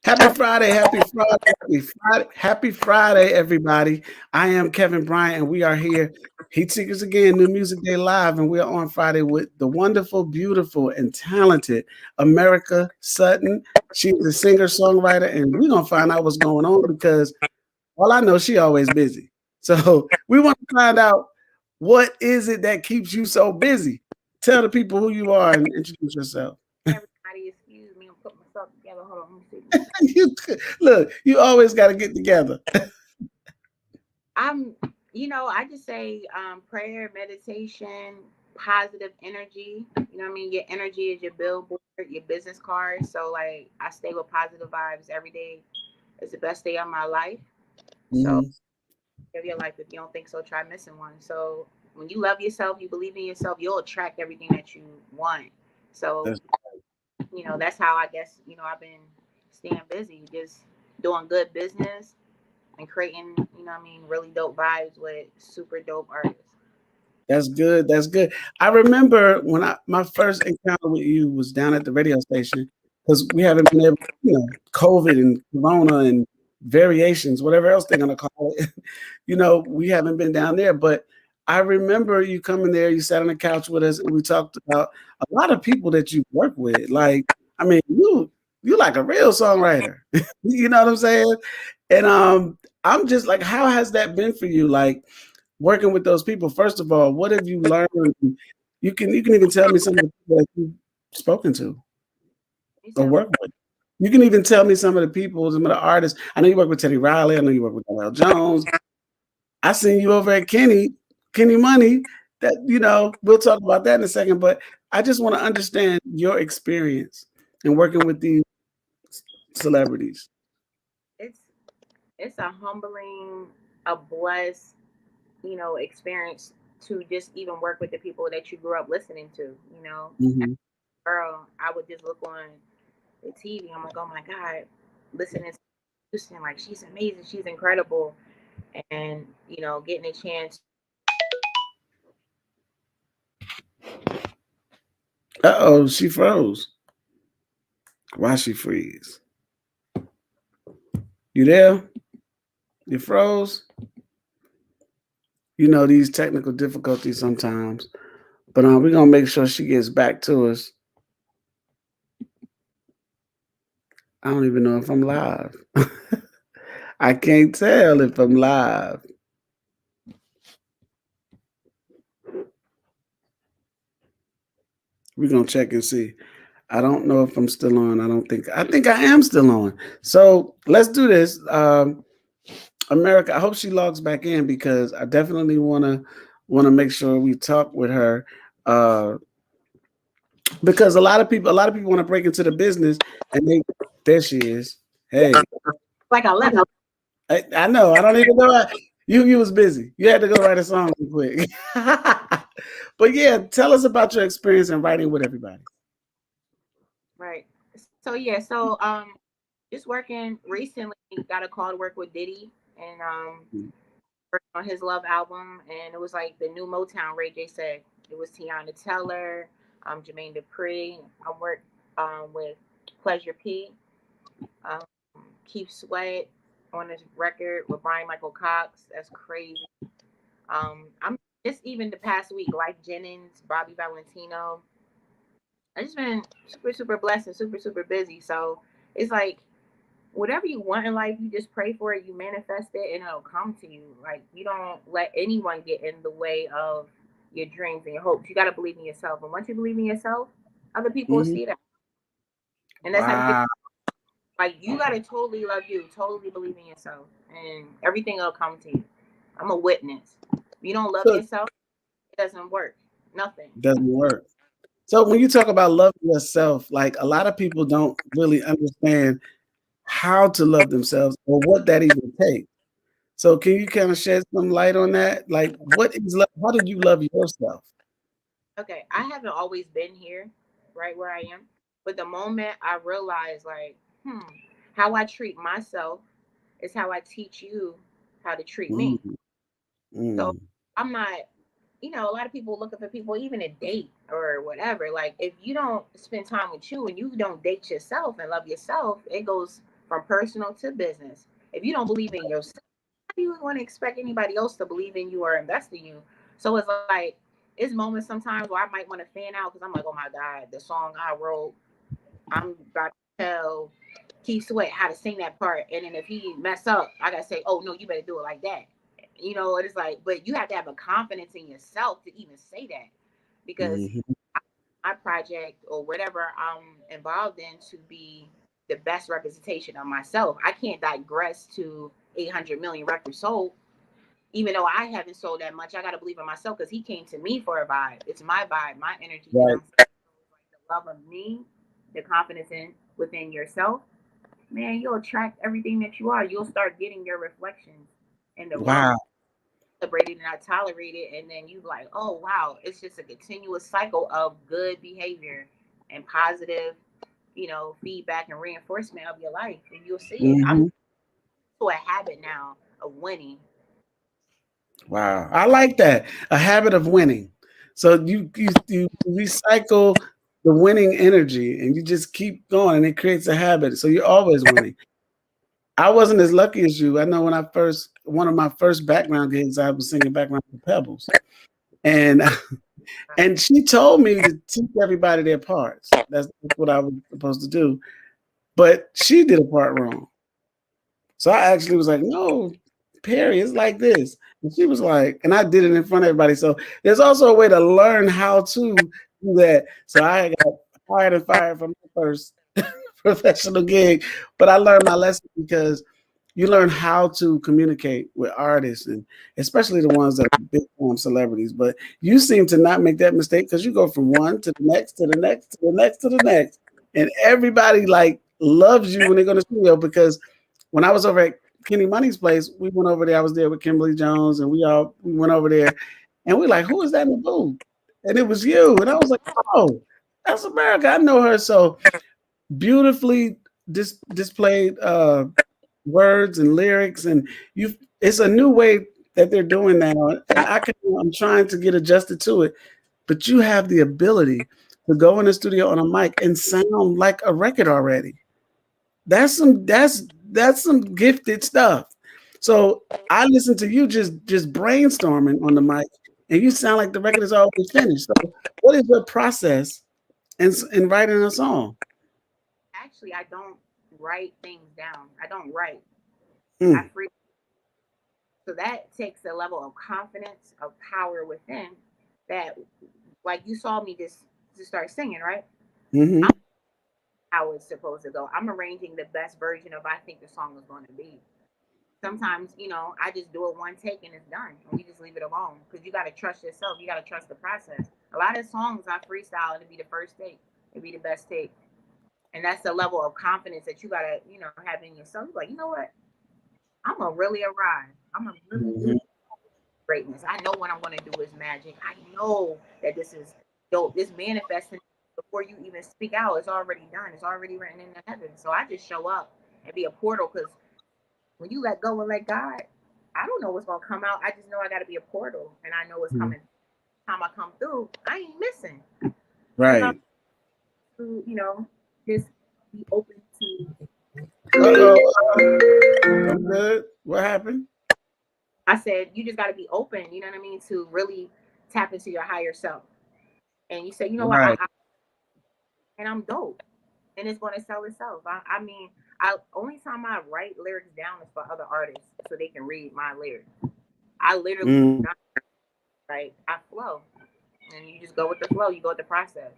Happy Friday, everybody. I am Kevin Bryant, and we are here, Heat Seekers again, New Music Day Live, and we are on Friday with the wonderful, beautiful, and talented Amerika Sutton. She's a singer, songwriter, and we're going to find out what's going on because all I know, she always busy. So we want to find out what is it that keeps you so busy. Tell the people who you are and introduce yourself. Everybody, excuse me. I'm putting myself together. Hold on, let me see. Look, you always got to get together. I'm, I just say prayer, meditation, positive energy. You know what I mean? Your energy is your billboard, your business card. So, like, I stay with positive vibes every day. It's the best day of my life. So, Mhm. live your life. If you don't think so, try missing one. So, when you love yourself, you believe in yourself, you'll attract everything that you want. So, That's, that's how I guess, I've been staying busy, just doing good business and creating, really dope vibes with super dope artists. that's good. That's good. I remember when my first encounter with you was down at the radio station because we haven't been able, COVID and Corona and variations, whatever else they're gonna call it. We haven't been down there, but I remember you coming there. You sat on the couch with us, and we talked about a lot of people that you work with. Like, I mean, you like a real songwriter. You know what I'm saying? And I'm just like, how has that been for you? Like working with those people. First of all, what have you learned? You can even tell me some of the people that you've spoken to You or said what? worked with. You can even tell me some of the people, some of the artists. I know you work with Teddy Riley. I know you work with L. Jones. I seen you over at Kenny Money. That we'll talk about that in a second. But I just want to understand your experience in working with these celebrities. It's it's a humbling, a blessed, experience to just even work with the people that you grew up listening to. As Hmm. a girl, I would just look on the TV. I'm like, oh my god, listening to Houston, like she's amazing, she's incredible, and getting a chance. Uh-oh, she froze. Why she freeze? You there? You froze? These technical difficulties sometimes. But we're gonna make sure she gets back to us. I don't even know if I'm live. I can't tell if I'm live. We're gonna check and see. I don't know if I'm still on. I think I am still on. So let's do this. America, I hope she logs back in because I definitely wanna make sure we talk with her. Uh because a lot of people want to break into the business and there she is. Hey. Like I left. I know. I don't even know. You was busy. You had to go write a song real quick. But yeah, tell us about your experience in writing with everybody. Right. So yeah, just working recently. Got a call to work with Diddy and working on his Love album, and it was like the new Motown. Ray J said it was Tiana Teller, Jermaine Dupri. I worked with Pleasure P, um, Keith Sweat on his record with Brian Michael Cox. That's crazy. I'm just even the past week, Life Jennings, Bobby Valentino. I just been super super blessed and super super busy. So it's like whatever you want in life, you just pray for it, you manifest it, and it'll come to you. Like you don't let anyone get in the way of your dreams and your hopes. You got to believe in yourself, and once you believe in yourself, other people will Hmm. see that, and that's how you get. Wow. Like you got to totally love you, totally believe in yourself, and everything will come to you. I'm a witness. If you don't love So it yourself, it doesn't work. Nothing. doesn't work. So when you talk about loving yourself, like a lot of people don't really understand how to love themselves or what that even takes. So can you kind of shed some light on that? Like what is love? How did you love yourself? Okay, I haven't always been here, right where I am. But the moment I realized, like, how I treat myself is how I teach you how to treat me. Mm, So mm, I'm not, a lot of people looking for people, even a date or whatever. Like, if you don't spend time with you and you don't date yourself and love yourself, it goes from personal to business. If you don't believe in yourself, how do you want to expect anybody else to believe in you or invest in you? So it's like, it's moments sometimes where I might want to fan out because I'm like, oh my God, the song I wrote, I'm about to tell Keith Sweat how to sing that part. And then if he mess up, I got to say, oh no, you better do it like that. It's like, but you have to have a confidence in yourself to even say that, because Mhm. my project or whatever I'm involved in to be the best representation of myself. I can't digress to 800 million records sold. Even though I haven't sold that much, I got to believe in myself because he came to me for a vibe. It's my vibe, my energy that Right. I'm feeling. The love of me, the confidence in within yourself, man, you'll attract everything that you are. You'll start getting your reflections in the world. Wow. Celebrated and not tolerated, and then you like, oh wow, it's just a continuous cycle of good behavior and positive, feedback and reinforcement of your life, and you'll see it. I'm Mhm. to a habit now of winning. Wow. I like that. A habit of winning. So you recycle the winning energy and you just keep going and it creates a habit. So you're always winning. I wasn't as lucky as you. I know when one of my first background gigs, I was singing background for Pebbles. And and she told me to teach everybody their parts. That's what I was supposed to do. But she did a part wrong. So I actually was like, no, Perry, it's like this. And she was like, and I did it in front of everybody. So there's also a way to learn how to do that. So I got hired and fired from my first professional gig, but I learned my lesson because you learn how to communicate with artists and especially the ones that are big time celebrities. But you seem to not make that mistake because you go from one to the next to the next to the next to the next. And everybody like loves you when they go to the studio because when I was over at Kenny Money's place, we went over there. I was there with Kimberly Jones and we went over there and we like, who is that in the booth? And it was you. And I was like, oh, that's America. I know her. So beautifully displayed words and lyrics, and you. It's a new way that they're doing now, and I'm trying to get adjusted to it. But you have the ability to go in the studio on a mic and sound like a record already. That's some gifted stuff. So I listen to you just brainstorming on the mic, and you sound like the record is always finished. So what is your process in writing a song? Actually, I don't write things down. I don't write. I Mm, free. So that takes a level of confidence, of power within that, like you saw me just start singing, right? hmm I'm how it's supposed to go. I'm arranging the best version of I think the song is going to be. Sometimes, I just do it one take and it's done, and we just leave it alone because you got to trust yourself. You got to trust the process. A lot of songs I freestyle and it'd be the first take, it'd be the best take, and that's the level of confidence that you got to, have in yourself. You're like, you know what? I'm gonna really arrive. I'm gonna really do hmm greatness. I know what I'm gonna do is magic. I know that this is dope. This manifesting before you even speak out. It's already done. It's already written in the heavens. So I just show up and be a portal because when you let go and let God, I don't know what's gonna come out. I just know I got to be a portal, and I know what's coming. Time I come through, I ain't missing because I'm Right. to, just be open to. Uh-oh. I'm good. What happened? I said you just got to be open. You know what I mean? To really tap into your higher self, and you say, you know what, Right. and I'm dope, and it's gonna sell itself. I mean, I only time I write lyrics down is for other artists so they can read my lyrics. I literally do Mm. not write. I flow, and you just go with the flow. You go with the process.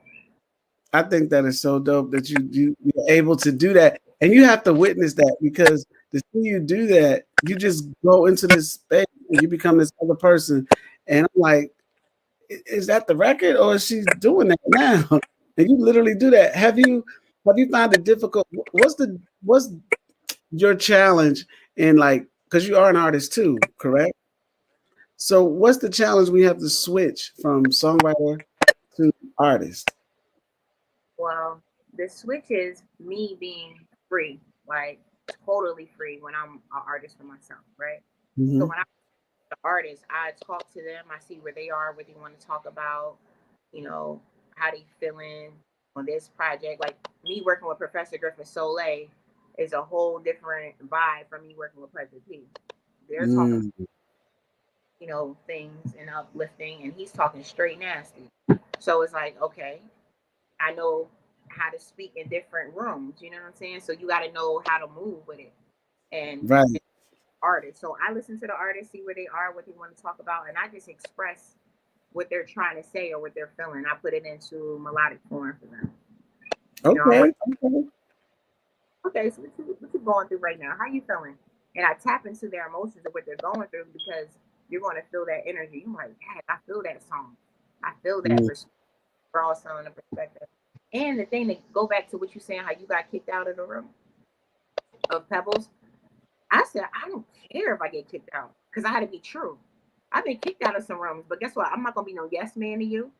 I think that is so dope that you're able to do that, and you have to witness that because to see you do that, you just go into this space and you become this other person. And I'm like, is that the record or is she doing that now? And you literally do that. Have you found it difficult? What's your challenge in like because you are an artist too, correct? So what's the challenge when you have to switch from songwriter to artist? Well, the switch is me being free, like totally free when I'm an artist for myself, right? So Mhm. when I'm the artist, I talk to them, I see where they are, what they want to talk about, you know, how they feeling on this project. Like me working with Professor Griffin Soleil, is a whole different vibe from me working with Pleasure P. They're talking, Mm, things and uplifting, and he's talking straight nasty. So it's like, okay, I know how to speak in different rooms. You know what I'm saying? So you got to know how to move with it. And right. artists. So I listen to the artists, see where they are, what they want to talk about, and I just express what they're trying to say or what they're feeling. I put it into melodic form for them. I'm like, Okay. Okay. okay, so what you going through right now? How you feeling? And I tap into their emotions of what they're going through because you're going to feel that energy. You're like, dang, I feel that song. I feel that Mm, perspective. We're all selling a perspective. And the thing to go back to what you're saying, how you got kicked out of the room of Pebbles, I said, I don't care if I get kicked out because I had to be true. I've been kicked out of some rooms, but guess what? I'm not going to be no yes man to you.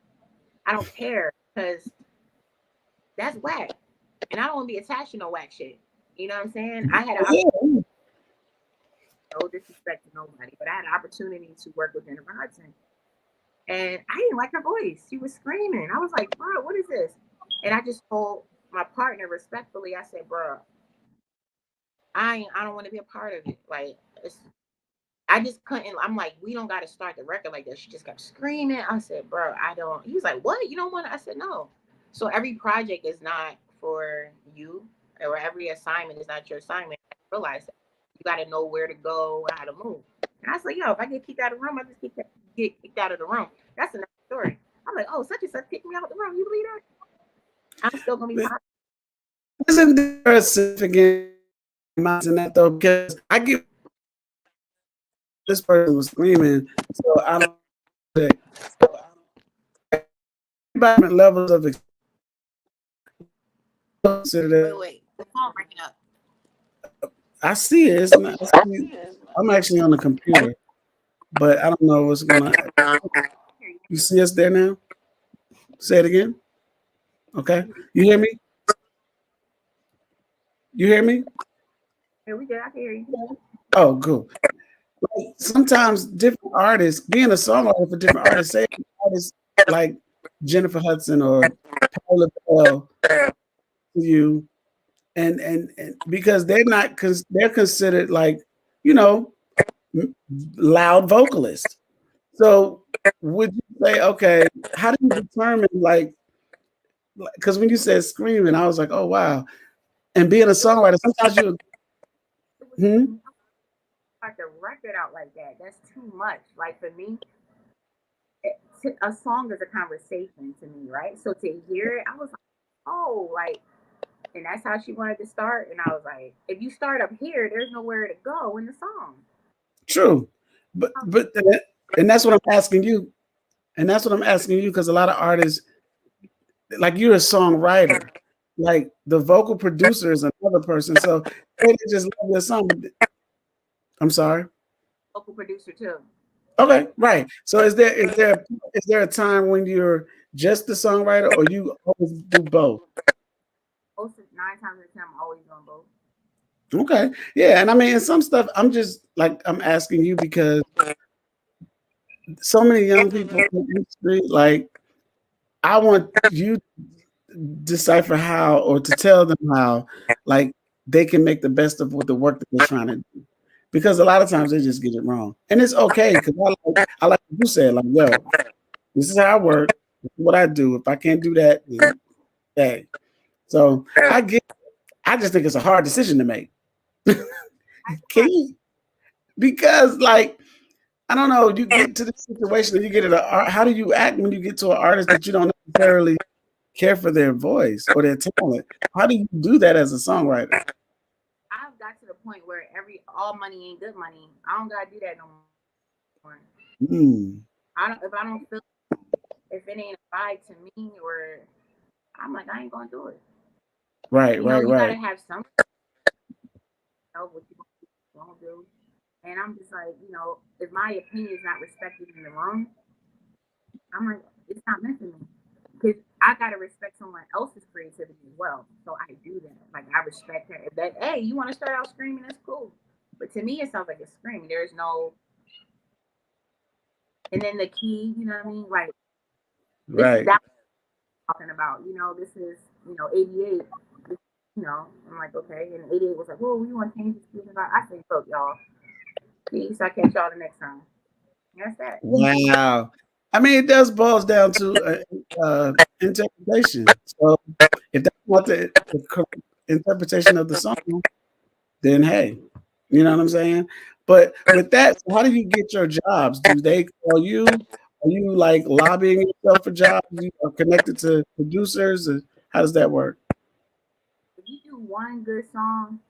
I don't care because that's whack. And I don't want to be attached to no whack shit. You know what I'm saying? I had yeah. no disrespect to nobody, but I had an opportunity to work with Jennifer Hudson. And I didn't like her voice. She was screaming. I was like, bro, what is this? And I just told my partner respectfully, I said, bro, I don't want to be a part of it. Like I just couldn't. I'm like, we don't got to start the record like that. She just kept screaming. I said, bro, I don't. He was like, what? You don't want to? I said, no. So every project is not for you, or every assignment is not your assignment. I realize that you got to know where to go and how to move. And I was like, yo, if I get kicked out of the room, I just get kicked out of the room. That's another story. I'm like, oh, such and such kicked me out of the room. You believe that? I'm still gonna be fine. Isn't there a significant amount in that though? Because I get this person was screaming, so I don't think different levels of consider. Wait. The phone breaking up. I see it. It's not, I'm actually on the computer, but I don't know what's going on. You see us there now? Say it again. Okay. You hear me? You hear me? Here we go. I can hear you. Oh, cool. Like, sometimes different artists, being a songwriter for different artists, say artists like Jennifer Hudson or Paula Bell to you, and because they're considered like, you know, loud vocalists. So would you say, okay, how do you determine like, because when you said screaming, I was like, oh wow. And being a songwriter, sometimes you, It was too hmm? much. Like a record out like that. That's too much. Like for me, a song is a conversation to me, right? So to hear it, I was like, oh, like, and that's how she wanted to start. And I was like, if you start up here, there's nowhere to go in the song. True. But and that's what I'm asking you. And that's what I'm asking you because a lot of artists, like you're a songwriter, like the vocal producer is another person. So they just love your song. I'm sorry. Local producer too. Okay, right. So is there a time when you're just the songwriter or you always do both? Most of 9 times out of 10, I'm always on both. Okay. Yeah. And I mean, some stuff I'm just like I'm asking you because so many young people in the industry, like I want you to decipher how or to tell them how like they can make the best of what the work that they're trying to do. Because a lot of times they just get it wrong. And it's okay because I like what you said, like, yo, this is how I work, this is what I do. If I can't do that, then hey. So I just think it's a hard decision to make. Can you because like I don't know, you get to the situation and you get it. How do you act when you get to an artist that you don't necessarily care for their voice or their talent? How do you do that as a songwriter? I've got to the point where all money ain't good money. I don't gotta do that no more. Mm, I don't if I don't feel if it ain't a vibe to me or I'm like I ain't gonna do it. right, right, You gotta right, have something what you gonna do. And I'm just like, if my opinion is not respected in the room, I'm like, it's not meant for me. Because I gotta respect someone else's creativity as well. So I do that. Like I respect her. If that hey, you wanna start out screaming, that's cool. But to me it sounds like a scream. There's no and then the key, you know what I mean? Like this is right. that I'm talking about. This is, 88. I'm like, okay. And 88 was like, well, we want to change this. I said, look, y'all, peace. I catch y'all the next time. That's that. Wow. I mean, it does boils down to interpretation. So if that's what the correct interpretation of the song, then hey, you know what I'm saying? But with that, so how do you get your jobs? Do they call you? Are you like lobbying yourself for jobs? You are connected to producers? Or how does that work? If you do one good song,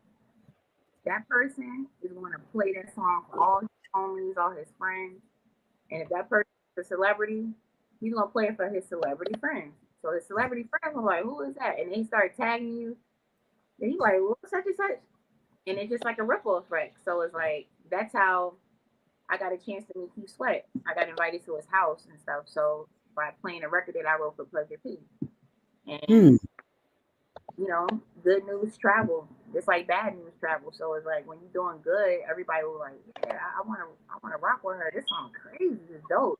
that person is going to play that song for all his homies, all his friends. And if that person is a celebrity, he's gonna play it for his celebrity friends. So his celebrity friends are like, "Who is that?" And they start tagging you. Then you like, "Well, such and such," and it's just like a ripple effect. So it's like that's how I got a chance to meet Keith Sweat. I got invited to his house and stuff. So by playing a record that I wrote for Pleasure P, and Hmm. good news travel. It's like bad news travel. So it's like when you're doing good, everybody will like, yeah, I wanna rock with her. This song crazy, it's dope.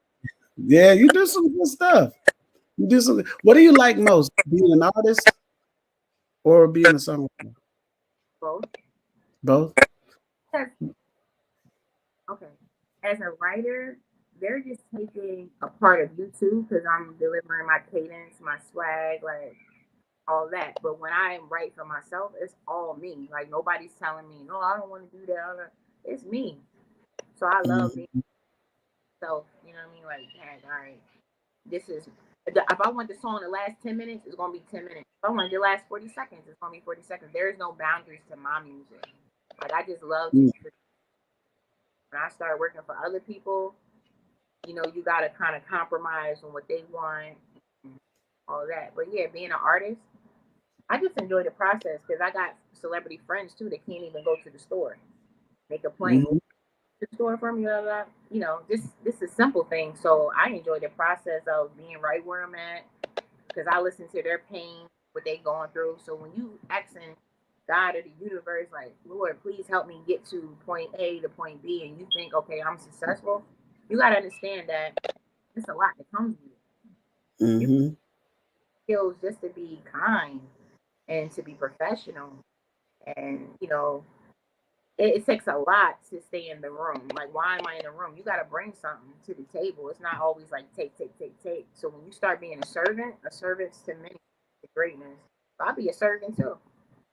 Yeah, you do some good stuff. You do some. What do you like most, being an artist or being a songwriter? Both. Both. As, okay. As a writer, they're just taking a part of you too, because I'm delivering my cadence, my swag, like all that. But when I write for myself, it's all me. Like nobody's telling me, no, I don't want to do that. It's me. So I love being Mhm. self. You know what I mean? Like, dang, all right, this is. If I want the song to last 10 minutes, it's gonna be 10 minutes. If I want it to last 40 seconds, it's gonna be 40 seconds. There is no boundaries to my music. Like I just love to. Mm. When I start working for other people, you gotta kind of compromise on what they want, and all that. But yeah, being an artist, I just enjoy the process because I got celebrity friends too that can't even go to the store. They complain, Mhm. the store for me, blah, blah. This is simple thing. So I enjoy the process of being right where I'm at because I listen to their pain, what they going through. So when you asking God or the universe, like, Lord, please help me get to point A to point B, and you think, okay, I'm successful, you gotta understand that it's a lot that comes with it. You Mhm. skills just to be kind and to be professional, and it takes a lot to stay in the room. Like, why am I in the room? You got to bring something to the table. It's not always like take, take, take, take. So when you start being a servant's to many to greatness. So I'll be a servant too.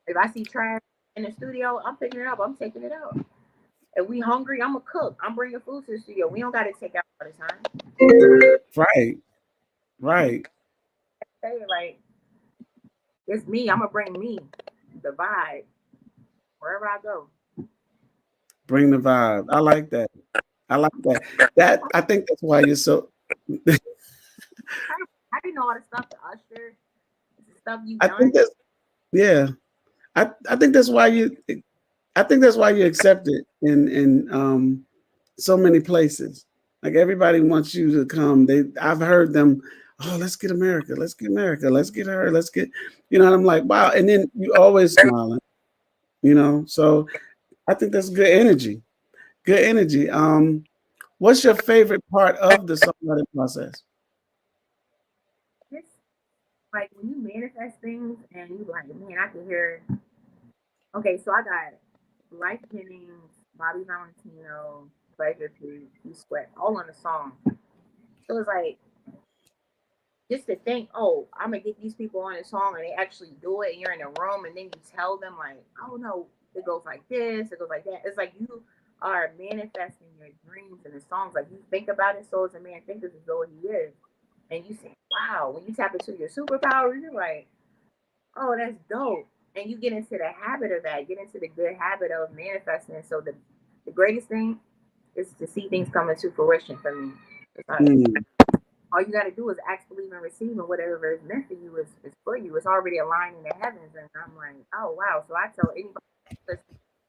If I see trash in the studio, I'm picking it up. I'm taking it out. If we hungry, I'm a cook. I'm bringing food to the studio. We don't got to take out all the time. Right. Right. Say like it's me. I'm gonna bring me the vibe wherever I go. Bring the vibe. I like that. I like that. That I think that's why you're so. I didn't know all the stuff to Usher, the stuff you I done. think that's yeah. I think that's why you. I think that's why you accept it in so many places. Like everybody wants you to come. I've heard them. Oh, let's get America. Let's get America. Let's get her. Let's get. And I'm like, wow. And then you always smiling. So I think that's good energy. Good energy. What's your favorite part of the songwriting process? Just like when you manifest things and you like, man, I can hear. Okay, so I got Life Jennings, Bobby Valentino, Pleasure P, P Sweat, all on the song. So it's like just to think, oh, I'm gonna get these people on a song and they actually do it, and you're in a room, and then you tell them like, oh no, it goes like this, it goes like that. It's like you are manifesting your dreams in the songs. Like you think about it, so as a man think this is what he is, and you say, wow. When you tap into your superpowers, you're like, oh, that's dope. And you get into the habit of that, get into the good habit of manifesting. So the greatest thing is to see things come into fruition for me. It's like Mm, all you gotta do is act, believe, and receive, and whatever is meant for you is for you. It's already aligned in the heavens. And I'm like, oh wow. So I tell anybody, listen,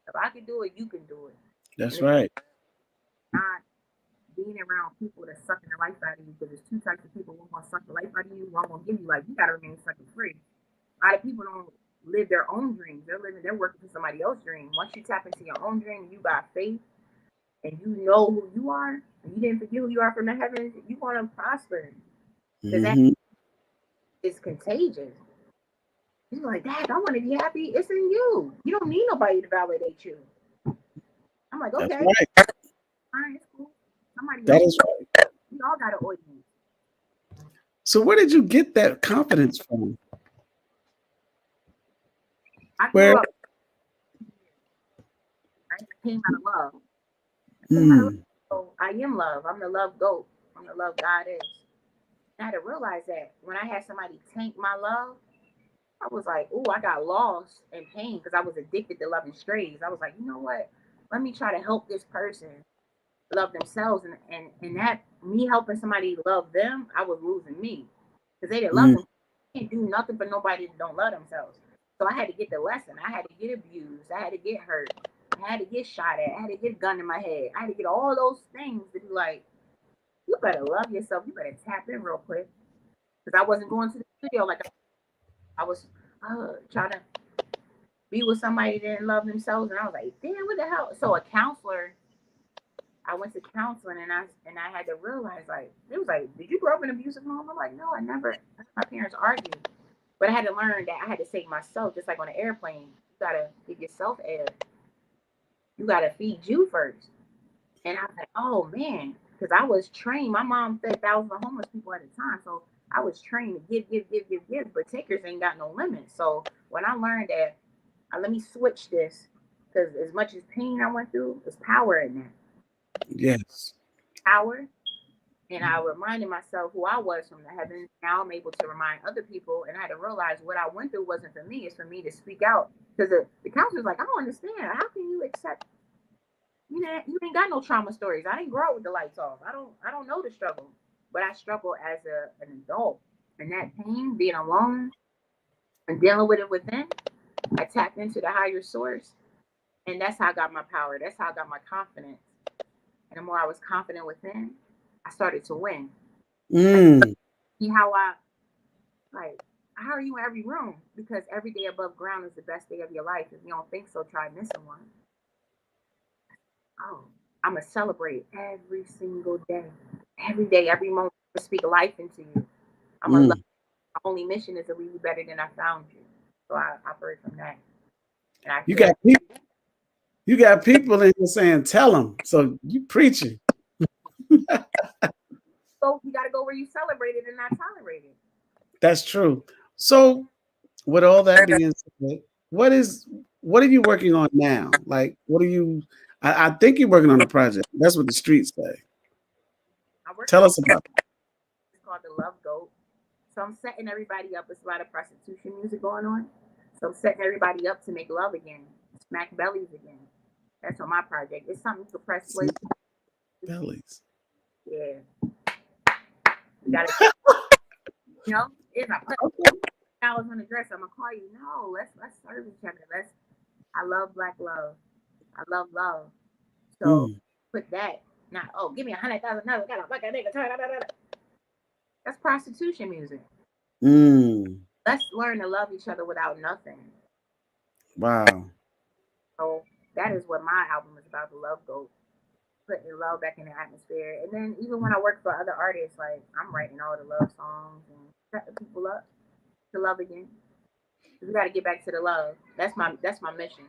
if I can do it, you can do it. And that's it's right. not being around people that's sucking the life out of you, because there's two types of people. One gonna suck the life out of you, one gonna give you, like, you gotta remain sucker free. A lot of people don't live their own dreams. They're working for somebody else's dream. Once you tap into your own dream, you got faith, and you know who you are, and you didn't forget who you are from the heavens, you want to prosper because that Hmm. is contagious. He's like, Dad, I want to be happy. It's in you. You don't need nobody to validate you. I'm like, That's okay, right. all right, it's cool. Somebody That else. is right. We all got an audience. So where did you get that confidence from? I Where? grew up, right? I came out of love. I came out of love. Mm, So I am love. I'm the love goat. I'm the love God is. I had to realize that when I had somebody tank my love, I was like, oh, I got lost in pain because I was addicted to loving strays. I was like, you know what? Let me try to help this person love themselves. And that me helping somebody love them, I was losing me because they didn't love mm, them. They can't do nothing for nobody that don't love themselves. So I had to get the lesson. I had to get abused. I had to get hurt. I had to get shot at. I had to get a gun in my head. I had to get all those things to be like, you better love yourself. You better tap in real quick. Because I wasn't going to the studio like I was trying to be with somebody that didn't love themselves. And I was like, damn, what the hell? So a counselor, I went to counseling and I had to realize like, it was like, did you grow up in an abusive home? I'm like, no, I never. My parents argued. But I had to learn that I had to save myself, just like on an airplane. You gotta give yourself air. You gotta feed you first. And I was like, oh man, because I was trained. My mom fed thousands of homeless people at a time. So I was trained to give. But takers ain't got no limit. So when I learned that, let me switch this, because as much as pain I went through, there's power in that. yes. Power. And I reminded myself who I was from the heavens. Now I'm able to remind other people. And I had to realize what I went through wasn't for me. It's for me to speak out. Because the counselor's like, I don't understand. How can you accept, you ain't got no trauma stories. I didn't grow up with the lights off. I don't know the struggle. But I struggle as an adult. And that pain, being alone and dealing with it within, I tapped into the higher source. And that's how I got my power. That's how I got my confidence. And the more I was confident within, I started to win. Like, Mm, see how I, like, how are you in every room? Because every day above ground is the best day of your life. If you don't think so, try missing one. Oh, I'm going to celebrate every single day. Every day, every moment, I speak life into you. I'm going to love. mm. My only mission is to leave you better than I found you. So I operate from that. And I You feel got like, people. You got people in here saying, "Tell them." So you preaching. so you got to go where you celebrate it and not tolerate it. That's true. So with all that being said, what is what are you working on now? Like, what are you? I think you're working on a project. That's what the streets say. I'm working Tell on us about it. it's called the Love Goat. So I'm setting everybody up. There's a lot of prostitution music going on. So I'm setting everybody up to make love again, smack bellies again. That's on my project. It's something you can press play. Bellies. Yeah, you gotta, it's I put $1 on the dress. I'm gonna call you. No, let's serve each other. I love black love. I love love. So Mm, put that. Not give me $100,000. Got a fucking nigga. That's prostitution music. mm. Let's learn to love each other without nothing. Wow. So that is what my album is about. The Love Goat, putting love back in the atmosphere. And then even when I work for other artists, like I'm writing all the love songs and setting people up to love again. We got to get back to the love. That's my mission.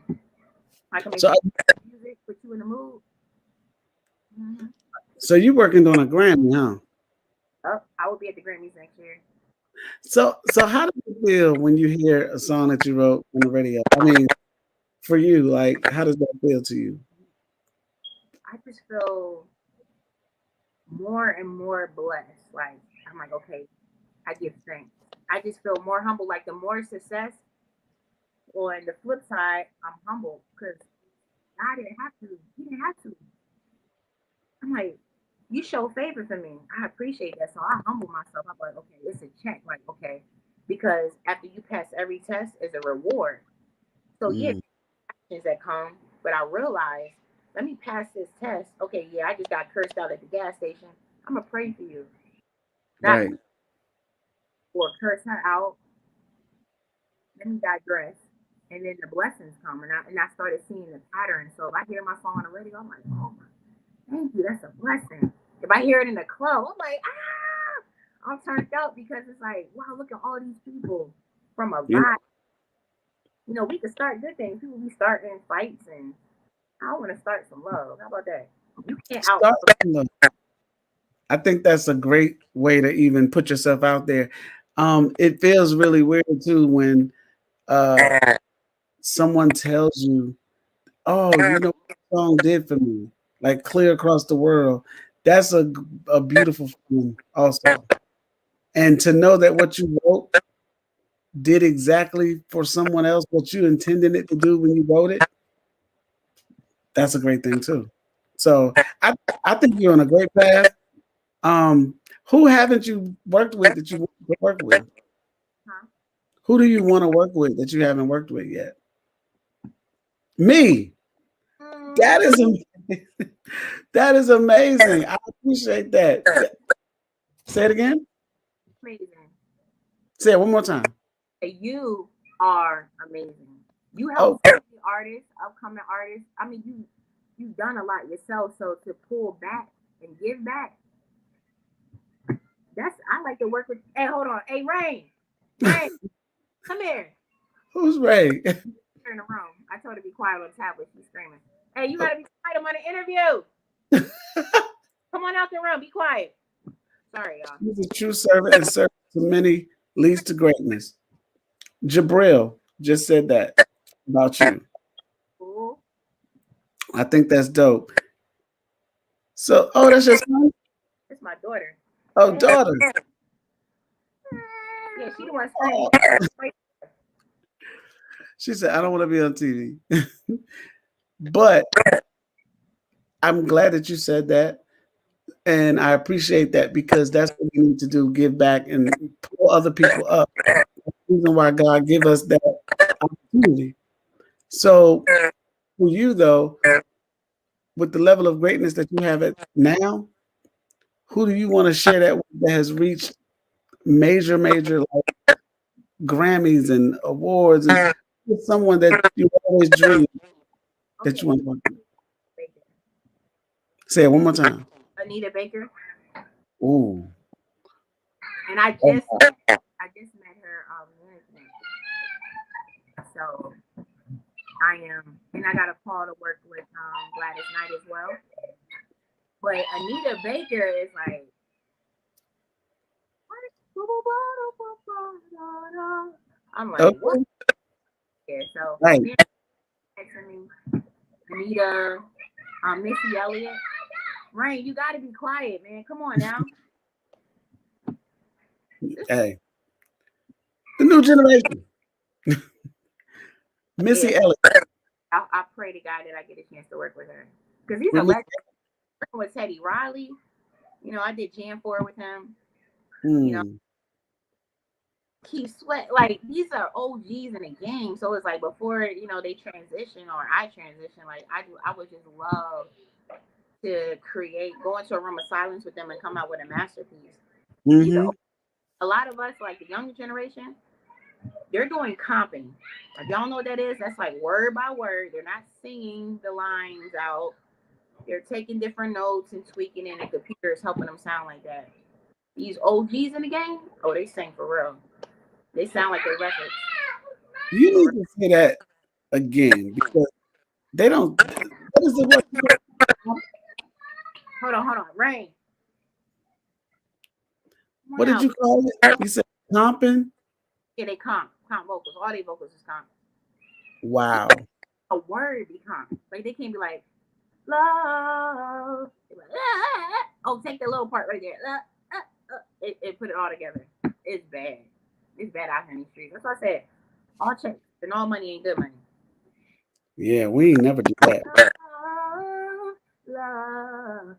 I can make So you music, put you in the mood. Mm-hmm. so you working on a Grammy, huh? Oh, I will be at the Grammys next year. So how do you feel when you hear a song that you wrote on the radio? I mean, for you, like, how does that feel to you? I just feel more and more blessed. Like I'm like, okay, I give thanks. I just feel more humble. Like the more success, on the flip side, I'm humble because God didn't have to. He didn't have to. I'm like, you show favor for me. I appreciate that. So I humble myself. I'm like, okay, it's a check. Like, okay, because after you pass every test is a reward. So yeah, Mm, actions that come, but I realize, let me pass this test. Okay, yeah, I just got cursed out at the gas station. I'm gonna pray for you, not right. or curse her out. Let me digress. And then the blessings come, and I started seeing the pattern. So if I hear my song on the radio, I'm like, oh my, thank you, that's a blessing. If I hear it in the club, I'm like, I'm turned up because it's like, wow, look at all these people from a Yeah. vibe. we could start good things. People be starting fights, and I want to start some love. How about that? You can't out. Start, I think that's a great way to even put yourself out there. It feels really weird too when someone tells you, "Oh, you know what the song did for me," like clear across the world. That's a beautiful feeling, also. And to know that what you wrote did exactly for someone else what you intended it to do when you wrote it, that's a great thing too. So I I think you're on a great path. Um, who haven't you worked with that you want to work with? Huh? Who do you want to work with that you haven't worked with yet? Me. That is amazing. That is amazing. I appreciate that. Say it again. Amazing. Say it one more time. You are amazing. You help Oh, so many artists, upcoming artists. I mean, you've done a lot yourself. So to pull back and give back, I like to work with. Hey, hold on. Hey, Rain, come here. who's Ray? Her in the room. I told her to be quiet on the tablet. She's screaming. Hey, you gotta be quiet. I'm on an interview. Come on out the room. Be quiet. Sorry, y'all. He's a true servant and servant to many leads to greatness. Jabril just said that about you. Cool. I think that's dope. So, oh, that's your son? It's my daughter. Oh, daughter. Yeah, she the one Oh. screaming. She said, I don't want to be on TV. But I'm glad that you said that. And I appreciate that because that's what we need to do, give back and pull other people up. That's the reason why God give us that opportunity. So for you though, with the level of greatness that you have it now, who do you want to share that with that has reached major like Grammys and awards and someone that you always dreamed that Okay. you want to work with? Baker. Say it one more time. Anita Baker. Ooh. And I Oh, just met her management. So I am, and I got a call to work with Gladys Knight as well. But Anita Baker is like, I'm like, what? okay. Yeah, so Right. texting me, Anita, Missy Elliott. Rain, you gotta be quiet, man. Come on now. Hey. The new generation. Missy Yeah, Elliott. I pray to God that I get a chance to work with her because he's a With Miss- legend. With Teddy Riley, I did Jam 4 with him. Hmm. Keith Sweat, like these are OGs in the game. So it's like before they transition or I transition, like I would just love to go into a room of silence with them and come out with a masterpiece. These are Mm-hmm. a lot of us, like the younger generation, they're doing comping. If y'all know what that is, that's like word by word. They're not singing the lines out. They're taking different notes and tweaking it, and the computer is helping them sound like that. These OGs in the game, oh, they sing for real. They sound like their records. You need to say that again because they don't. What is the word? Hold on. Rain. What did you call it? You said comping? Yeah, they comp vocals. All their vocals is comp. Wow. A word be comp. Like they can't be like love. Like, oh, take that little part right there. It put it all together. It's bad. It's bad out here in the streets. That's what I said. All checks and all money ain't good money. Yeah, we ain't never do that. Love.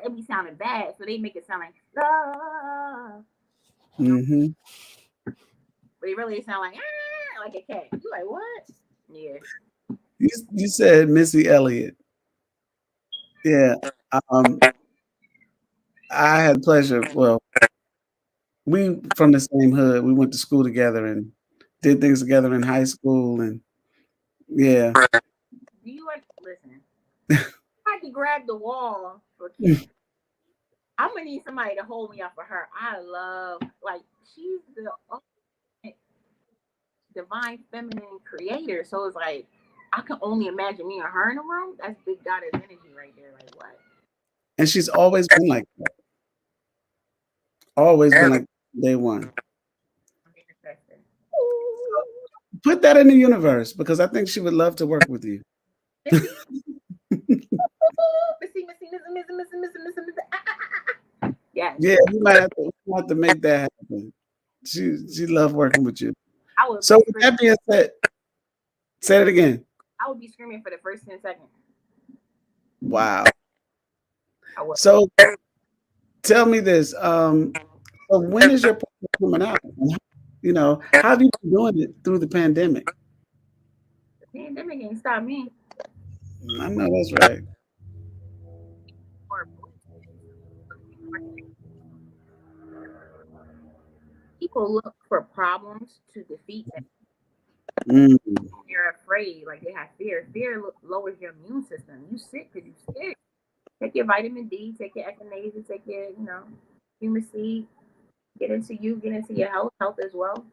It be sounding bad, so they make it sound like love. Mm-hmm. But it really sound like a cat. You like what? Yeah. You said Missy Elliott. Yeah. Um, I had the pleasure. Well, we from the same hood. We went to school together and did things together in high school. And yeah. Do you listen? I can grab the wall for Kim. I'm gonna need somebody to hold me up for her. I love she's the divine feminine creator. So it's like I can only imagine me and her in a room. That's big goddess energy right there. Like what? And she's always been like that. Always been like day one. Manifesting. Put that in the universe because I think she would love to work with you. Missy. Missy, Missy, Missy, Missy, Missy, Missy, Missy, Missy. Yes. Yeah, you might have to make that happen. She loved working with you. I would So be with screaming. that being said, say it again. I would be screaming for the first 10 seconds. Wow. I would. So tell me this. So when is your project coming out? You know, how have you been doing it through the pandemic? The pandemic ain't stop me. I know that's right. Or people look for problems to defeat them. Mm, They're afraid, like they have fear. Fear lowers your immune system. You sick because you scared. Take your vitamin D, take your echinacea, take your, human seed. Get into your health as well.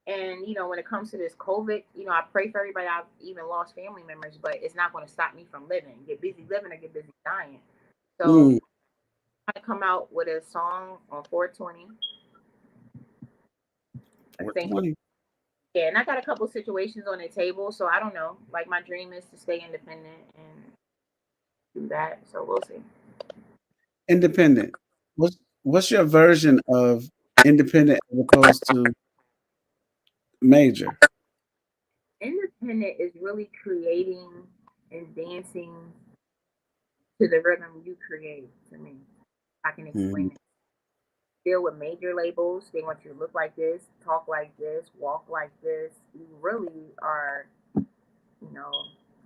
And when it comes to this COVID, I pray for everybody. I've even lost family members, but it's not going to stop me from living. Get busy living or get busy dying. So mm, I come out with a song on 420. I think 420. yeah, and I got a couple situations on the table, so I don't know. Like my dream is to stay independent and do that. So we'll see. Independent. What's your version of independent as opposed to major? Independent is really creating and dancing to the rhythm you create. To me, I can explain Mm, it. Deal with major labels. They want you to look like this, talk like this, walk like this. You really are, you know,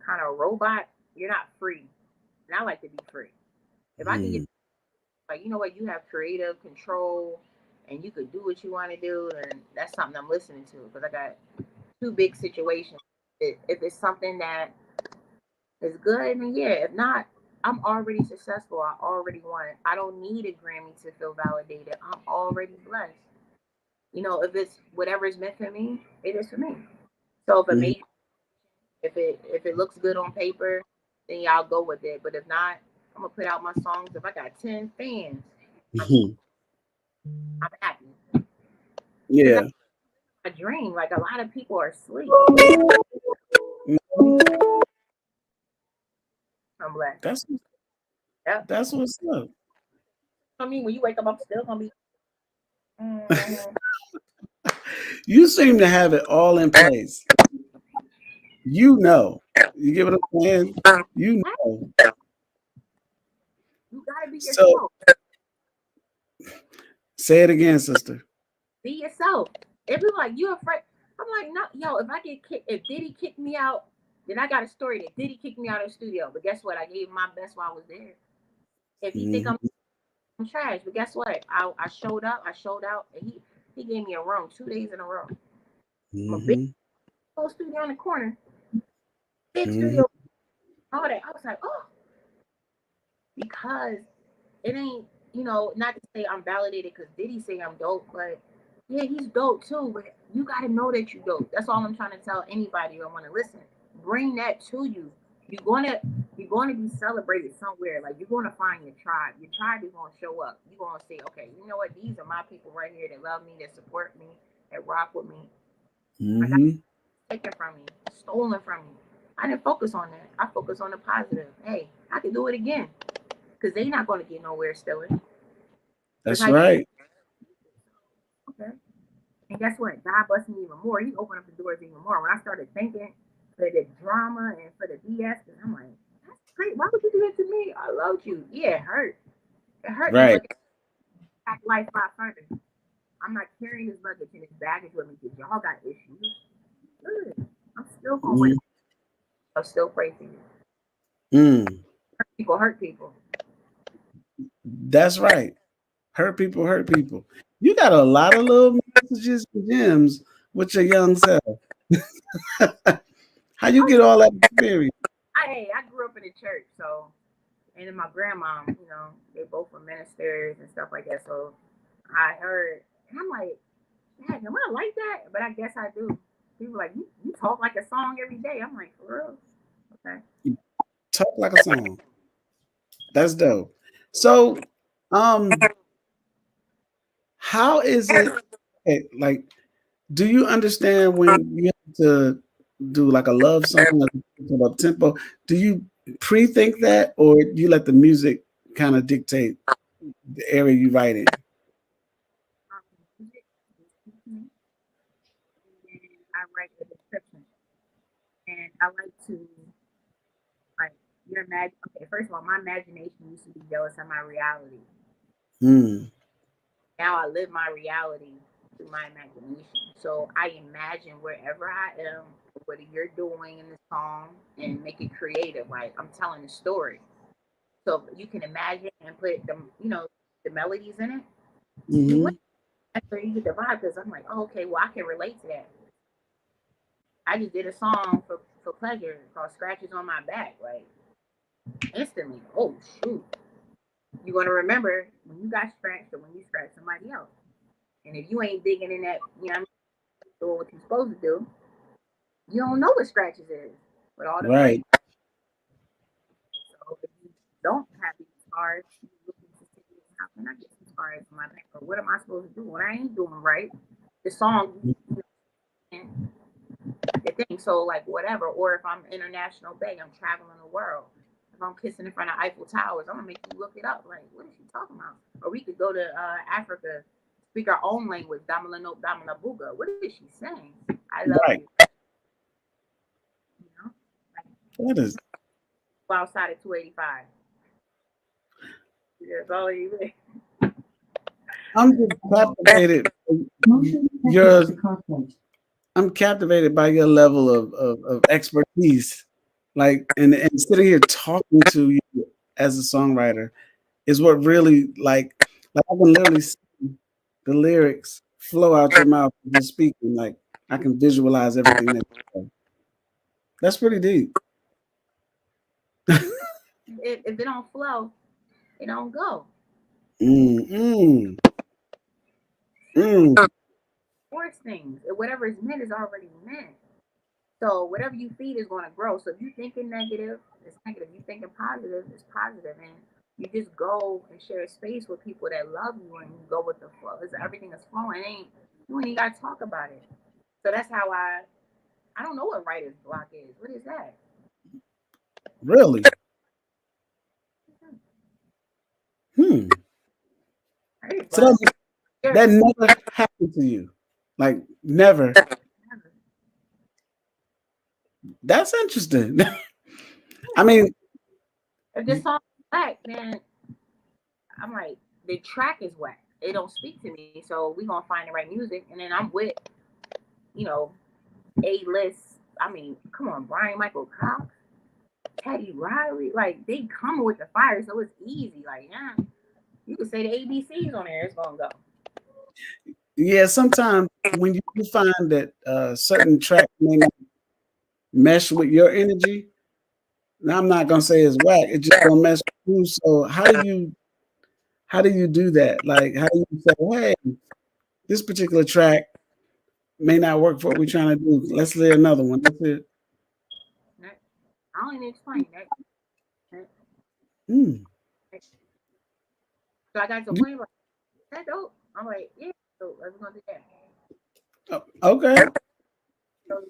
kind of a robot. You're not free. And I like to be free. If I can get mm, like, you know what, you have creative control and you could do what you want to do, and that's something I'm listening to because I got two big situations. If it's something that is good, then yeah. If not, I'm already successful. I already won. I don't need a Grammy to feel validated. I'm already blessed. If it's whatever is meant for me, it is for me. So mm. if it looks good on paper, then y'all go with it. But if not, I'm gonna put out my songs. If I got 10 fans, I'm I'm happy because Yeah. that's a dream. Like a lot of people are asleep. Mhm. I'm blessed. That's Yep. that's what's up. I mean, when you wake up, I'm still gonna be. Mm, You seem to have it all in place. You know. You get what I'm saying? You know. you gotta be So yourself. say it again, sister. Be yourself. If you're like you afraid, I'm like no, yo. If I get kicked, if Diddy kicked me out, then I got a story that Diddy kicked me out of the studio. But guess what? I gave my best while I was there. If he think Hmm. I'm trash, but guess what? I showed up. I showed out, and he gave me a room 2 days in a row. I'm a big Hmm. little studio in the corner, big Hmm. studio, all that. I was like, oh, because it ain't, not to say I'm validated because Diddy say I'm dope, but yeah, he's dope too. But you got to know that you dope. That's all I'm trying to tell anybody who want to listen. Bring that to you. You're gonna you're gonna be celebrated somewhere. Like you're gonna find your tribe. Your tribe is gonna show up. You're gonna say, okay, you know what? These are my people right here that love me, that support me, that rock with me. I got Hmm. taken from me, stolen from me. I didn't focus on that. I focused on the positive. Hey, I can do it again because they not gonna get nowhere stealing. Just That's like right. okay. And guess what? God blessed me even more. He opened up the doors even more. When I started thinking for the drama and for the BS, and I'm like, that's great. Why would you do that to me? I loved you. Yeah, it hurt. It hurt me, Right. but back life by further. I'm not carrying this luggage and this baggage with me because y'all got issues. Good. I'm still gonna win. Hmm. I'll still pray for you. Mm. People hurt people. That's right. Hurt people, hurt people. You got a lot of little messages and gems with your young self. How you Oh, get all that experience? I grew up in the church, so and then my grandma, they both were ministers and stuff like that. So I heard, and I'm like, man, am I like that? But I guess I do. People like, you talk like a song every day. I'm like, for real? Okay. Talk like a song. That's dope. So, how is it? Like, do you understand when you have to do like a love song, like a tempo? Do you pre-think that, or do you let the music kind of dictate the area you write in? Music is speaking, and then I write the description. And I like to, like, your imagine. Okay, first of all, my imagination used to be jealous of my reality. Hmm. Now I live my reality through my imagination. So I imagine wherever I am, what you're doing in the song, and make it creative. Like I'm telling a story. So you can imagine and put the melodies in it. You Hmm. win. That's where you get the vibe because I'm like, oh, okay, well I can relate to that. I just did a song for pleasure called "Scratches on My Back." Like instantly, oh shoot, you're gonna remember when you got scratched or when you scratched somebody else. And if you ain't digging in that, doing what you're supposed to do, you don't know what scratches is. But all the Right. flavor. So if you don't have these scars, you looking to see how can I get some scars on my back? Or what am I supposed to do? What I ain't doing right. The song, the thing. So like whatever. Or if I'm international bay, I'm traveling the world. If I'm kissing in front of Eiffel Towers, I'm gonna make you look it up. Like, what is she talking about? Or we could go to Africa, speak our own language. Damalano Damalabuga. What is she saying? I love Right. you. You know, like That is. go outside at 285. That's all you think. I'm just captivated. Your, I'm captivated by your level of expertise. Like, and sitting here talking to you as a songwriter is what really like I can literally see the lyrics flow out your mouth as you're speaking. Like I can visualize everything that you say. That's pretty deep. If it don't flow, it don't go. Mm, mm, Simple. mm. Force things. Whatever is meant is already meant. So whatever you feed is going to grow. So if you thinking negative, it's negative. You thinking positive, it's positive. And you just go and share a space with people that love you, and you go with the flow. It's everything is flowing. You ain't got to talk about it. So that's how I don't know what writer's block is. What is that? Really? Hmm. Writer's So block. that never happened to you. Like never. That's interesting. I mean, If this song is whack, then I'm like, the track is whack. It don't speak to me. So we gonna find the right music, and then I'm with, you know, A-list. I mean, come on, Brian Michael Cox, Teddy Riley, like they come with the fire, so it's easy. Like, yeah, you can say the ABCs on there, it's gonna go. yeah, sometimes when you find that certain tracks may not mesh with your energy, now I'm not gonna say it's whack, it's just gonna mess with you. So how do you do that? Like how do you say, hey, this particular track may not work for what we're trying to do. Let's lay another one. That's it. I don't even explain that. Mm. So I got to a point like that dope. I'm like, yeah, so let's gonna do that. Okay. So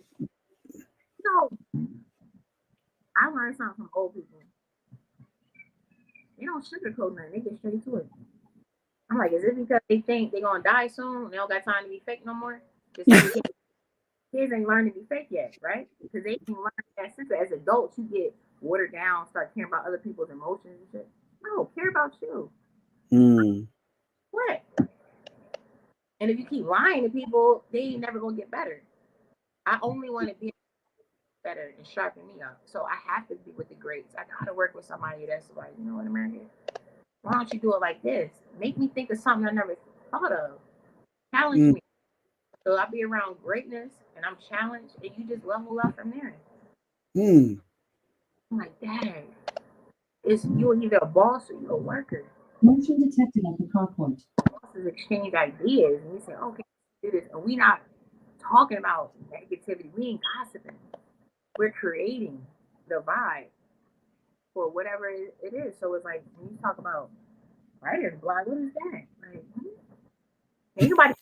you know, I learned something from old people. They don't sugarcoat nothing, they get straight to it. I'm like, is it because they think they're gonna die soon and they don't got time to be fake no more? Just like kids ain't learned to be fake yet, right? Because they ain't learned that since as adults you get watered down, start caring about other people's emotions and shit. No, care about you. Mm. What? And if you keep lying to people, they ain't never gonna get better. I only want to be better and sharpen me up. So I have to be with the greats. I gotta work with somebody that's like, you know what, America? Why don't you do it like this? Make me think of something I never thought of. Challenge Mm. me. So I be around greatness and I'm challenged and you just level up from there. Mm. I'm like, dang, it's you're either a boss or you're a worker. Motion detected at the carport. Bosses exchange ideas and we say, okay, do this. And we not talking about negativity. We ain't gossiping. We're creating the vibe for whatever it is. So it's like when you talk about writer's block, what is that? Like, ain't nobody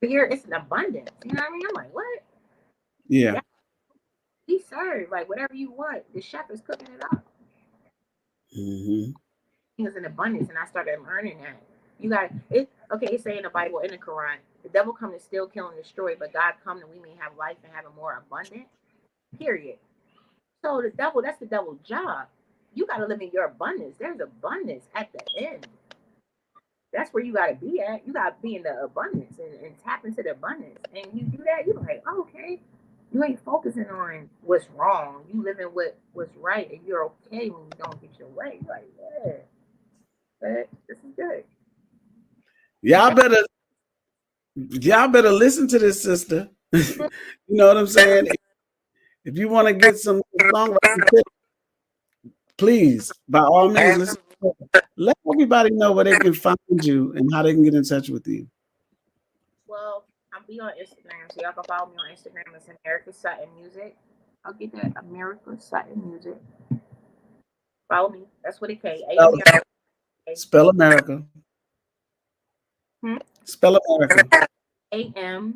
here. It's an abundance. You know what I mean? I'm like, what? Yeah. Be served. Like whatever you want, the chef is cooking it up. Mm-hmm. It's an abundance, and I started learning that. You got it. Okay, it say in the Bible, in the Quran, the devil come to steal, kill, and destroy, but God come that we may have life and have it more abundant. Period. So the devil, that's the devil's job. You got to live in your abundance. There's abundance at the end. That's where you got to be at. You got to be in the abundance and tap into the abundance. And you do that, you're like, oh, okay. You ain't focusing on what's wrong. You living what's right, and you're okay when you don't get your way. You're like, yeah, but this is good. Y'all better listen to this, sister. You know what I'm saying? If you want to get some songwriting tips, please, by all means, listen. Let everybody know where they can find you and how they can get in touch with you. Well, I'll be on Instagram, so y'all can follow me on Instagram. It's Amerika Sutton Music. I'll get that Amerika Sutton Music. Follow me. That's what it K. Spell America. Spell America. AMERIKASUTTON.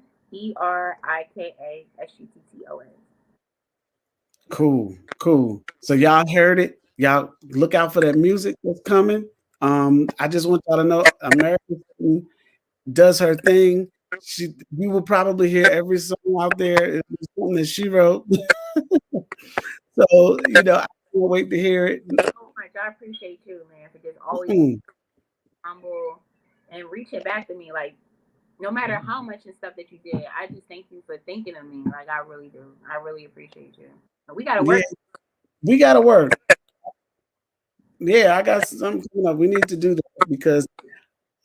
Cool, cool. So y'all heard it. Y'all look out for that music that's coming. I just want y'all to know America does her thing. You will probably hear every song out there. It's something that she wrote. So, you know, I can't wait to hear it. Oh my God, I appreciate you, man, for just always humble and reaching back to me. Like, no matter how much and stuff that you did, I just thank you for thinking of me. Like, I really do. I really appreciate you. We got to work. Yeah, we got to work. Yeah, I got some. You know, we need to do that because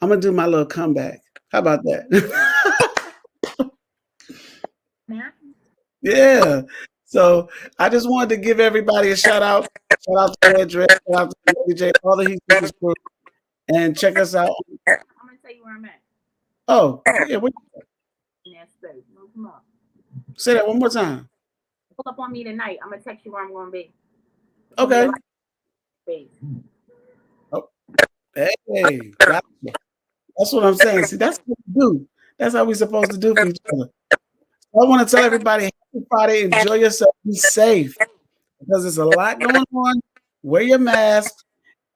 I'm gonna do my little comeback. How about that? Yeah. So I just wanted to give everybody a shout out. Shout out to Edred, shout out to DJ, all the HEATSEEKERS crew, and check us out. I'm gonna tell you where I'm at. Oh, yeah. Say that one more time. Pull up on me tonight. I'm gonna text you where I'm gonna be. Okay. Oh, hey, gotcha. That's what I'm saying. See, that's what we do. That's how we're supposed to do for each other. So I want to tell everybody, happy Friday. Enjoy yourself. Be safe because there's a lot going on. Wear your mask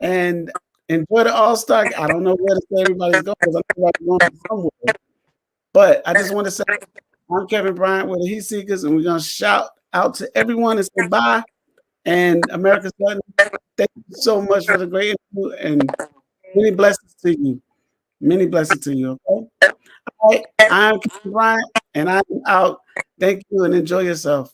and enjoy the All-Star. I don't know where to say everybody's going because everybody's going somewhere. But I just want to say, I'm Kevin Bryant with the HEATSEEKERS, and we're going to shout out to everyone and say bye. And Amerika Sutton, thank you so much for the great interview and many blessings to you. Many blessings to you. Okay. All right. I'm Kevin Bryant, and I'm out. Thank you and enjoy yourself.